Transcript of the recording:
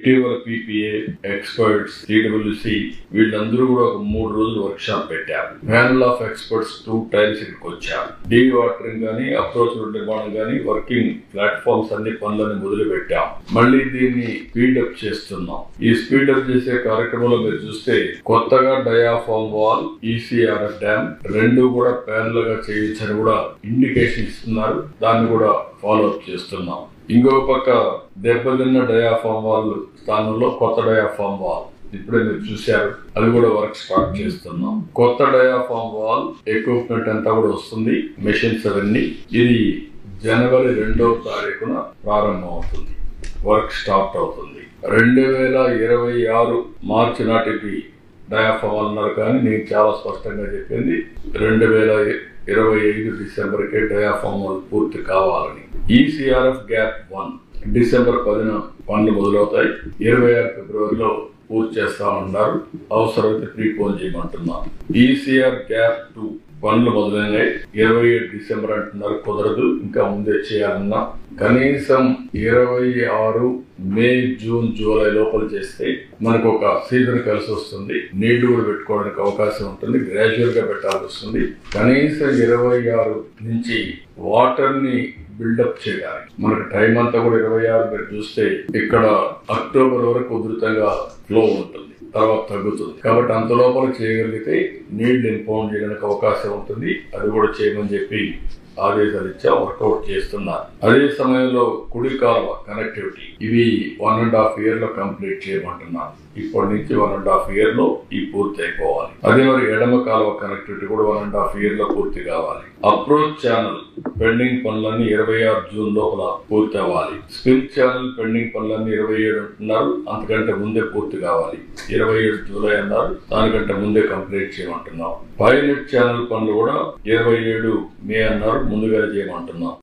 ఇటీవల PPA experts TWC వీళ్ళందరూ కూడా ఒక 3 రోజులు వర్క్ షాప్ పెట్టారు. ప్యానల్ ఆఫ్ ఎక్స్పర్ట్స్ 2 టైమ్స్ ఇక్కడికి వచ్చారు. డీ వాటరింగ్ గానీ, అప్రోచ్ రోడ్ నిర్మాణం గానీ, వర్కింగ్ ప్లాట్ఫామ్స్ అన్ని పనులను మొదలు పెట్టాం. మళ్ళీ దీన్ని స్పీడప్ చేస్తున్నాం. ఈ స్పీడప్ చేసే కార్యక్రమంలో మీరు చూస్తే కొత్తగా డయాఫామ్ వాల్, ECRF డ్యామ్ 2 కూడా ప్యానల్ గా చేయొచ్చని కూడా ఇండికేషన్ ఇస్తున్నారు. దాన్ని కూడా ఫాలో అప్ చేస్తున్నాం. ఇంకో పక్క దెబ్బతిన్న డయాఫామ్ వాల్ స్థానంలో కొత్త డయాఫామ్ వాల్ ఇప్పుడే మీరు చూశారు. అది కూడా వర్క్ స్టార్ట్ చేస్తున్నాం. కొత్త డయాఫామ్ వాల్ ఎక్విప్మెంట్ అంతా కూడా వస్తుంది, మెషిన్స్ అవన్నీ. ఇది జనవరి 2వ తారీఖున ప్రారంభం అవుతుంది, వర్క్ స్టార్ట్ అవుతుంది. 2026 మార్చి నాటికి డయాఫామ్ అన్నారు, కానీ నేను చాలా స్పష్టంగా చెప్పింది 2025 డిసెంబర్కే డయాఫామ్ వాల్ పూర్తి కావాలని. ECRF గ్యాప్ 1 డిసెంబర్ 10న పనులు మొదలవుతాయి. 26 ఫిబ్రవరిలో పూర్తి చేస్తా ఉన్నారు. అవసరమైతే ప్రీపోన్ చేయమంటున్నారు. ECR గ్యాప్ 2 పనులు మొదలైనాయి. 27 డిసెంబర్ అంటున్నారు, కుదరదు, ఇంకా ముందే చేయాలన్నా. కనీసం 26 మే, జూన్, జూలై లోపల చేస్తే మనకు ఒక సీజన్ కలిసి వస్తుంది. నీళ్లు కూడా పెట్టుకోవడానికి అవకాశం ఉంటుంది. గ్రాడ్యువల్ గా పెట్టాల్సి వస్తుంది. కనీసం 26 నుంచి వాటర్ ని బిల్డప్ చేయాలి. మనకు టైం అంతా కూడా 26 మీరు చూస్తే ఇక్కడ అక్టోబర్ వరకు ఉధృతంగా ఫ్లో ఉంటుంది, తర్వాత తగ్గుతుంది. కాబట్టి అంత లోపల చేయగలిగితే నీళ్లు ఇంపౌండ్ చేయడానికి అవకాశం ఉంటుంది. అది కూడా చేయమని చెప్పి ఆదేశాలు ఇచ్చా, వర్కౌట్ చేస్తున్నారు. అదే సమయంలో కుడి కాలువ కనెక్టివిటీ ఇవి 1.5 year లో కంప్లీట్ చేయమంటున్నారు. ఇప్పటి నుంచి 1.5 year లో ఈ పూర్తి అయిపోవాలి. అదే మరి ఎడమ కాలువ కనెక్టివిటీ కూడా 1.5 year లో పూర్తి కావాలి. అప్రోచ్ ఛానల్ పెండింగ్ పనులన్నీ 26 జూన్ లోపల పూర్తి అవ్వాలి. స్పిల్ ఛానల్ పెండింగ్ పనులన్నీ 27 అంటున్నారు, అంతకంటే ముందే పూర్తి కావాలి. 27 జూలై అన్నారు, దానికంటే ముందే కంప్లీట్ చేయమంటున్నాం. పైలట్ ఛానల్ పనులు కూడా 27 మే అన్నారు, ముందుగా చేయమంటున్నాం.